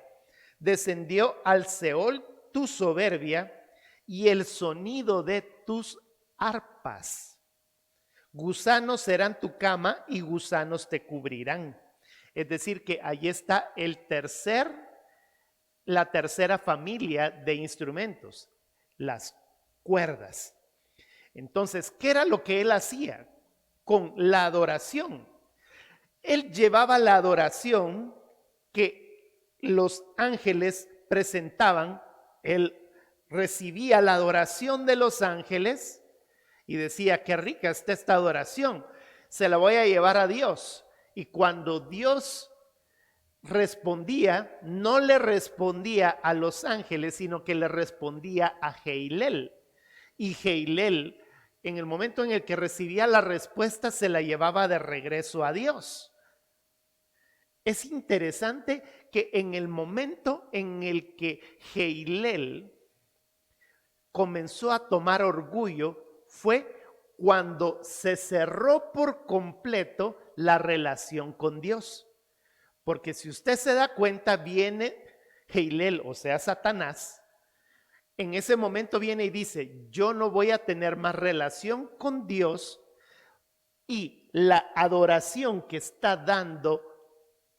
Descendió al Seol tu soberbia y el sonido de tus arpas. Gusanos serán tu cama y gusanos te cubrirán. Es decir, que ahí está la tercera familia de instrumentos, las cuerdas. Entonces, ¿qué era lo que él hacía con la adoración? Él llevaba la adoración que los ángeles presentaban, él recibía la adoración de los ángeles y decía: qué rica está esta adoración, se la voy a llevar a Dios. Y cuando Dios respondía, no le respondía a los ángeles, sino que le respondía a Jeilel. Y Jeilel, en el momento en el que recibía la respuesta, se la llevaba de regreso a Dios. Es interesante que en el momento en el que Jeilel comenzó a tomar orgullo fue cuando se cerró por completo la relación con Dios. Porque si usted se da cuenta, viene Jeilel, o sea, Satanás, en ese momento viene y dice: yo no voy a tener más relación con Dios, y la adoración que está dando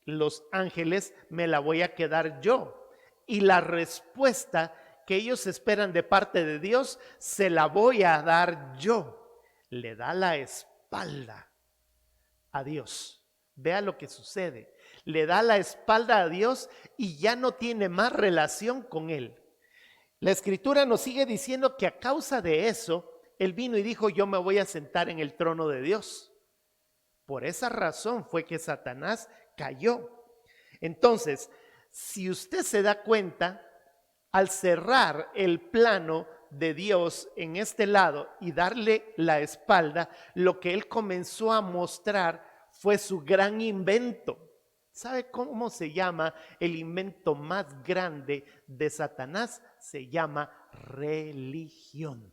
los ángeles me la voy a quedar yo, y la respuesta que ellos esperan de parte de Dios se la voy a dar yo. Le da la espalda a Dios. Vea lo que sucede. Le da la espalda a Dios y ya no tiene más relación con él. La escritura nos sigue diciendo que a causa de eso, él vino y dijo: yo me voy a sentar en el trono de Dios. Por esa razón fue que Satanás cayó. Entonces, si usted se da cuenta, al cerrar el plano de Dios en este lado y darle la espalda, lo que él comenzó a mostrar fue su gran invento. ¿Sabe cómo se llama el invento más grande de Satanás? Se llama religión.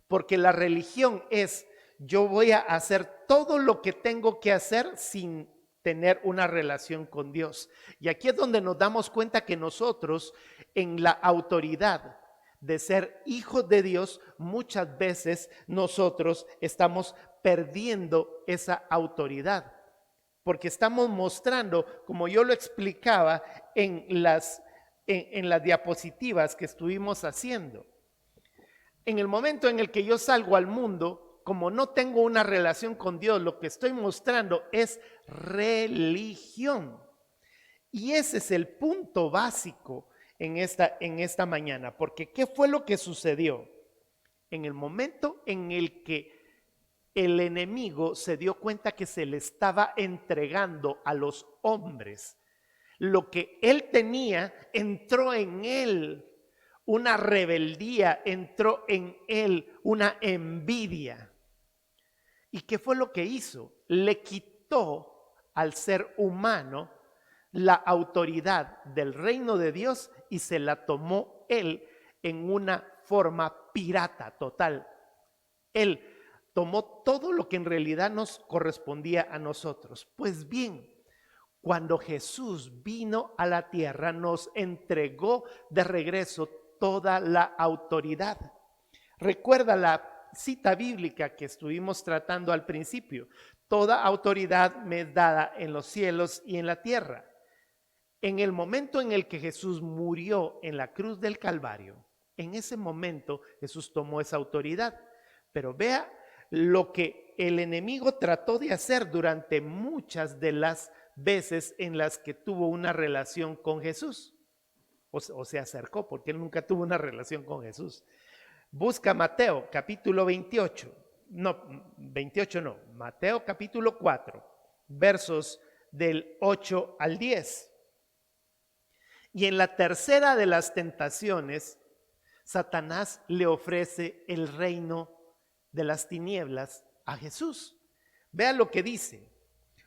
Porque la religión es: yo voy a hacer todo lo que tengo que hacer sin tener una relación con Dios. Y aquí es donde nos damos cuenta que nosotros, en la autoridad de ser hijos de Dios, muchas veces nosotros estamos perdiendo esa autoridad. Porque estamos mostrando, como yo lo explicaba en las diapositivas que estuvimos haciendo. En el momento en el que yo salgo al mundo, como no tengo una relación con Dios, lo que estoy mostrando es religión. Y ese es el punto básico en esta mañana. Porque ¿qué fue lo que sucedió? En el momento en el que el enemigo se dio cuenta que se le estaba entregando a los hombres lo que él tenía, entró en él una rebeldía, entró en él una envidia. ¿Y qué fue lo que hizo? Le quitó al ser humano la autoridad del reino de Dios y se la tomó él en una forma pirata total. Él tomó todo lo que en realidad nos correspondía a nosotros. Pues bien, cuando Jesús vino a la tierra, nos entregó de regreso toda la autoridad. Recuerda la cita bíblica que estuvimos tratando al principio: toda autoridad me es dada en los cielos y en la tierra. En el momento en el que Jesús murió en la cruz del Calvario, en ese momento Jesús tomó esa autoridad. Pero vea lo que el enemigo trató de hacer durante muchas de las veces en las que tuvo una relación con Jesús. O se acercó, porque él nunca tuvo una relación con Jesús. Busca Mateo capítulo 28. No, 28 no. Mateo capítulo 4, versos del 8 al 10. Y en la tercera de las tentaciones, Satanás le ofrece el reino de las tinieblas a Jesús. Vea lo que dice.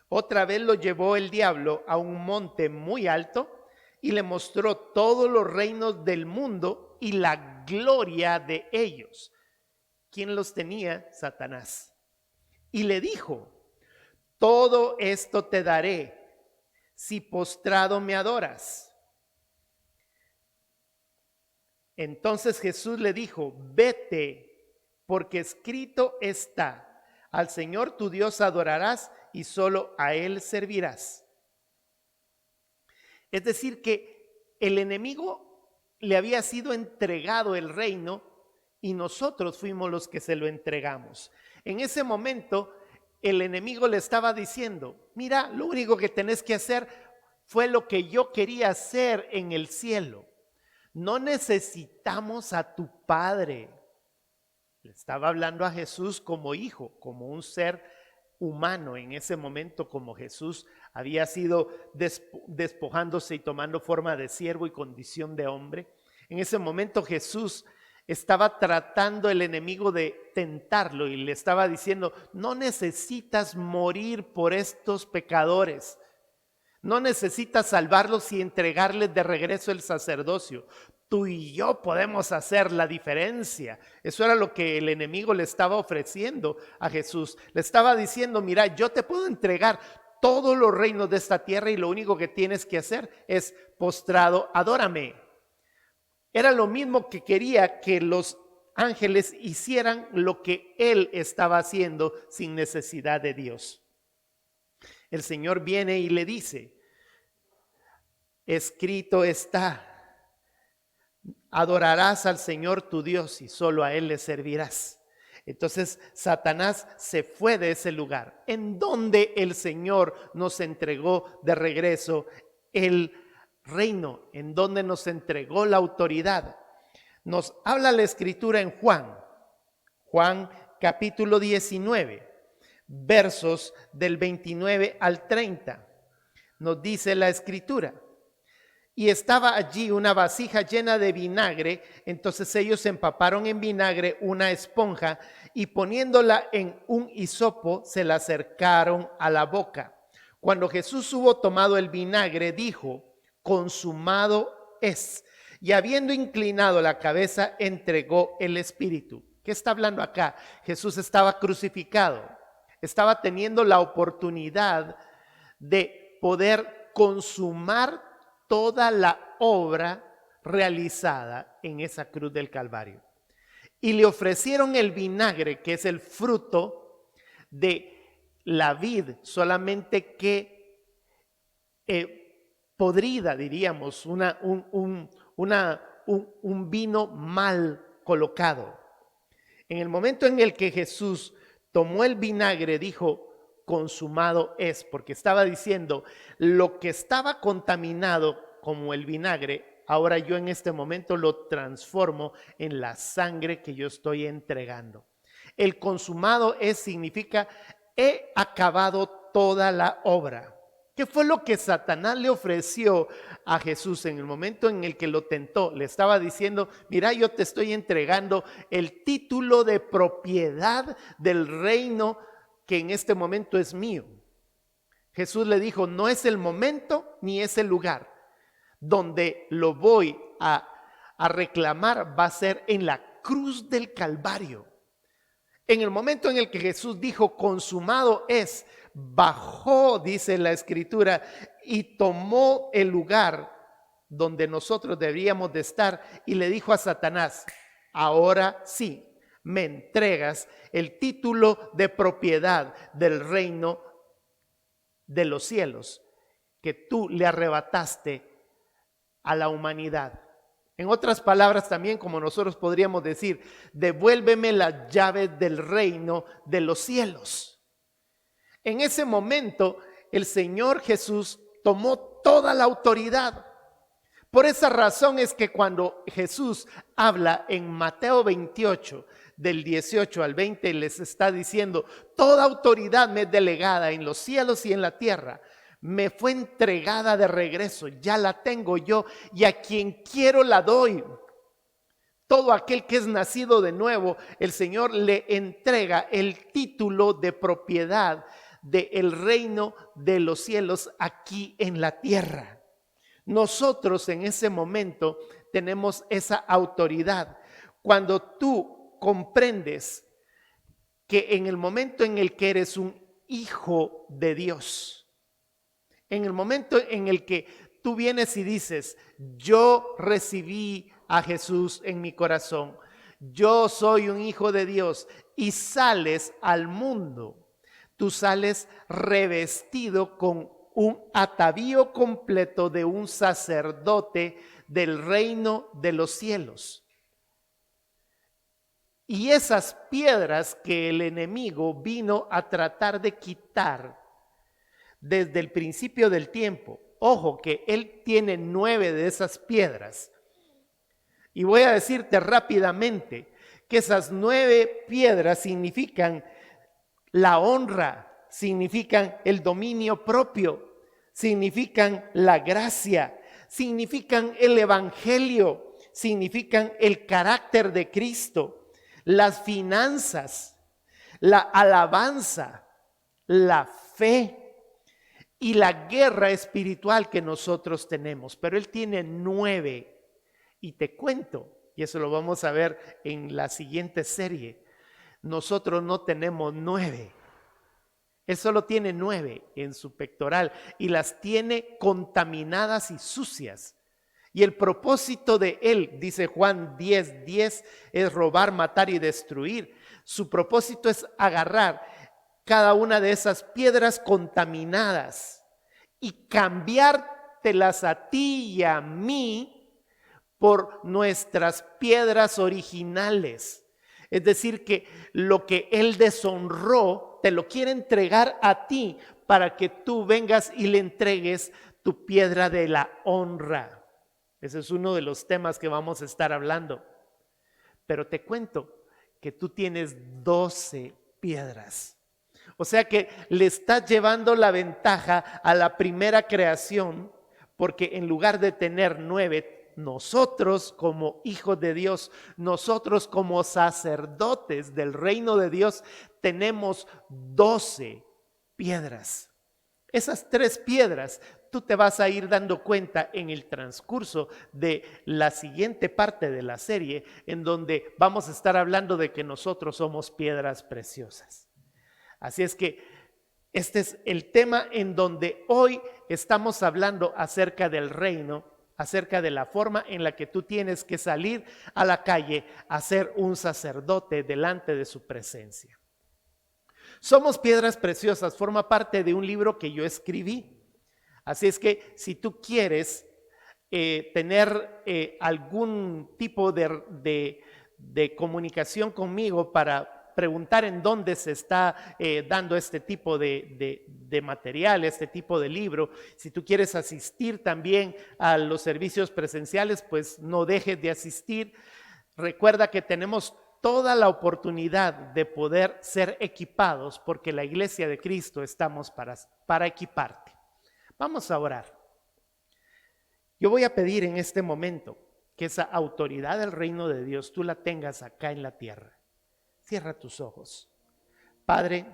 Otra vez lo llevó el diablo a un monte muy alto y le mostró todos los reinos del mundo y la gloria de ellos. ¿Quién los tenía? Satanás. Y le dijo: todo esto te daré si postrado me adoras. Entonces Jesús le dijo: vete, porque escrito está, al Señor tu Dios adorarás y solo a Él servirás. Es decir, que el enemigo le había sido entregado el reino y nosotros fuimos los que se lo entregamos. En ese momento el enemigo le estaba diciendo: mira, lo único que tenés que hacer fue lo que yo quería hacer en el cielo. No necesitamos a tu Padre. Le estaba hablando a Jesús como hijo, como un ser humano en ese momento, como Jesús había sido despojándose y tomando forma de siervo y condición de hombre. En ese momento Jesús estaba tratando el enemigo de tentarlo y le estaba diciendo: no necesitas morir por estos pecadores. No necesitas salvarlos y entregarles de regreso el sacerdocio. Tú y yo podemos hacer la diferencia. Eso era lo que el enemigo le estaba ofreciendo a Jesús. Le estaba diciendo: mira, yo te puedo entregar todos los reinos de esta tierra y lo único que tienes que hacer es postrado, adórame. Era lo mismo que quería que los ángeles hicieran lo que él estaba haciendo sin necesidad de Dios. El Señor viene y le dice: escrito está, adorarás al Señor tu Dios y solo a Él le servirás. Entonces Satanás se fue de ese lugar en donde el Señor nos entregó de regreso el reino, en donde nos entregó la autoridad. Nos habla la Escritura en Juan capítulo 19, versos del 29 al 30. Nos dice la Escritura: y estaba allí una vasija llena de vinagre. Entonces ellos empaparon en vinagre una esponja y poniéndola en un hisopo se la acercaron a la boca. Cuando Jesús hubo tomado el vinagre, dijo: consumado es. Y habiendo inclinado la cabeza, entregó el espíritu. ¿Qué está hablando acá? Jesús estaba crucificado. Estaba teniendo la oportunidad de poder consumar toda la obra realizada en esa cruz del Calvario. Y le ofrecieron el vinagre, que es el fruto de la vid, solamente que podrida, diríamos, un vino mal colocado. En el momento en el que Jesús tomó el vinagre, dijo: consumado es, porque estaba diciendo: lo que estaba contaminado como el vinagre, ahora yo en este momento lo transformo en la sangre que yo estoy entregando. El consumado es significa: he acabado toda la obra. ¿Qué fue lo que Satanás le ofreció a Jesús en el momento en el que lo tentó? Le estaba diciendo: mira, yo te estoy entregando el título de propiedad del reino que en este momento es mío. Jesús le dijo: no es el momento ni es el lugar. Donde lo voy a reclamar va a ser en la cruz del Calvario. En el momento en el que Jesús dijo: consumado es, bajó, dice la Escritura, y tomó el lugar donde nosotros deberíamos de estar y le dijo a Satanás: ahora sí, me entregas el título de propiedad del reino de los cielos. que tú le arrebataste a la humanidad. En otras palabras también, como nosotros podríamos decir, devuélveme las llaves del reino de los cielos. En ese momento, el Señor Jesús tomó toda la autoridad. Por esa razón es que cuando Jesús habla en Mateo 28, del 18 al 20, les está diciendo, toda autoridad me es delegada en los cielos y en la tierra. Me fue entregada de regreso, ya la tengo yo y a quien quiero la doy. Todo aquel que es nacido de nuevo, el Señor le entrega el título de propiedad del reino de los cielos aquí en la tierra. Nosotros en ese momento tenemos esa autoridad. Cuando tú comprendes que en el momento en el que eres un hijo de Dios, en el momento en el que tú vienes y dices, yo recibí a Jesús en mi corazón, yo soy un hijo de Dios, y sales al mundo, tú sales revestido con un atavío completo de un sacerdote del reino de los cielos. Y esas piedras que el enemigo vino a tratar de quitar desde el principio del tiempo, ojo que él tiene 9 de esas piedras. Y voy a decirte rápidamente que esas 9 piedras significan la honra, significan el dominio propio, significan la gracia, significan el evangelio, significan el carácter de Cristo, las finanzas, la alabanza, la fe y la guerra espiritual que nosotros tenemos. Pero él tiene 9. Y te cuento, y eso lo vamos a ver en la siguiente serie, nosotros no tenemos 9. Él solo tiene 9 en su pectoral y las tiene contaminadas y sucias. Y el propósito de él, dice Juan 10:10, es robar, matar y destruir. Su propósito es agarrar cada una de esas piedras contaminadas y cambiártelas a ti y a mí por nuestras piedras originales. Es decir, que lo que él deshonró, te lo quiere entregar a ti para que tú vengas y le entregues tu piedra de la honra. Ese es uno de los temas que vamos a estar hablando. Pero te cuento que tú tienes 12 piedras. O sea que le estás llevando la ventaja a la primera creación, porque en lugar de tener 9, nosotros como hijos de Dios, nosotros como sacerdotes del reino de Dios, tenemos 12 piedras. Esas 3 piedras tú te vas a ir dando cuenta en el transcurso de la siguiente parte de la serie, en donde vamos a estar hablando de que nosotros somos piedras preciosas. Así es que este es el tema en donde hoy estamos hablando acerca del reino, acerca de la forma en la que tú tienes que salir a la calle a ser un sacerdote delante de su presencia. Somos piedras preciosas, forma parte de un libro que yo escribí. Así es que si tú quieres tener algún tipo de comunicación conmigo para preguntar en dónde se está dando este tipo de material, este tipo de libro, si tú quieres asistir también a los servicios presenciales, pues no dejes de asistir. Recuerda que tenemos toda la oportunidad de poder ser equipados, porque la iglesia de Cristo estamos para equiparte. Vamos a orar. Yo voy a pedir en este momento que esa autoridad del reino de Dios tú la tengas acá en la tierra. Cierra tus ojos. Padre,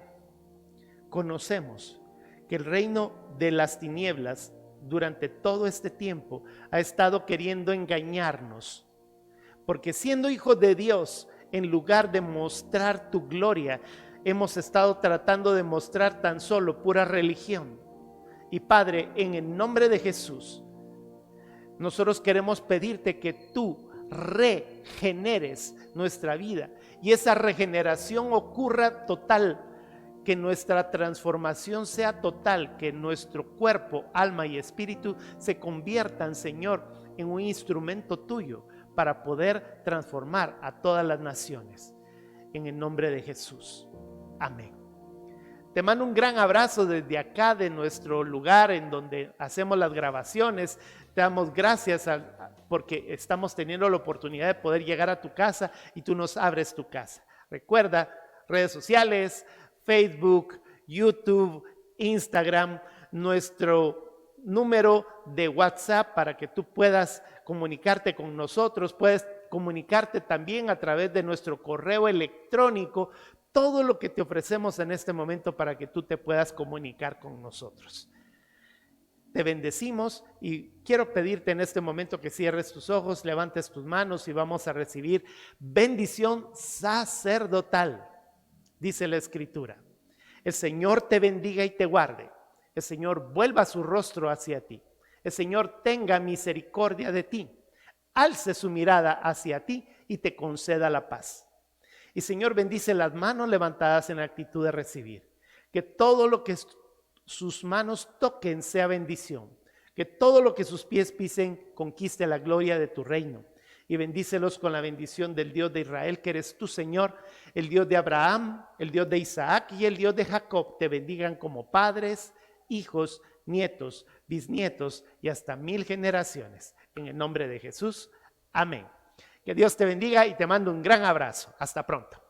conocemos que el reino de las tinieblas durante todo este tiempo ha estado queriendo engañarnos, porque siendo hijos de Dios, en lugar de mostrar tu gloria, hemos estado tratando de mostrar tan solo pura religión. Y Padre, en el nombre de Jesús, nosotros queremos pedirte que tú regeneres nuestra vida y esa regeneración ocurra total, que nuestra transformación sea total, que nuestro cuerpo, alma y espíritu se conviertan, Señor, en un instrumento tuyo para poder transformar a todas las naciones. En el nombre de Jesús. Amén. Te mando un gran abrazo desde acá, de nuestro lugar en donde hacemos las grabaciones. Te damos gracias porque estamos teniendo la oportunidad de poder llegar a tu casa y tú nos abres tu casa. Recuerda, redes sociales, Facebook, YouTube, Instagram, nuestro número de WhatsApp para que tú puedas comunicarte con nosotros. Puedes comunicarte también a través de nuestro correo electrónico. Todo lo que te ofrecemos en este momento para que tú te puedas comunicar con nosotros. Te bendecimos y quiero pedirte en este momento que cierres tus ojos, levantes tus manos y vamos a recibir bendición sacerdotal. Dice la Escritura: el Señor te bendiga y te guarde. El Señor vuelva su rostro hacia ti. El Señor tenga misericordia de ti. Alce su mirada hacia ti y te conceda la paz. Y Señor, bendice las manos levantadas en actitud de recibir. Que todo lo que sus manos toquen sea bendición. Que todo lo que sus pies pisen conquiste la gloria de tu reino. Y bendícelos con la bendición del Dios de Israel, que eres tu Señor, el Dios de Abraham, el Dios de Isaac y el Dios de Jacob. Te bendigan como padres, hijos, nietos, bisnietos y hasta 1000 generaciones. En el nombre de Jesús. Amén. Que Dios te bendiga y te mando un gran abrazo. Hasta pronto.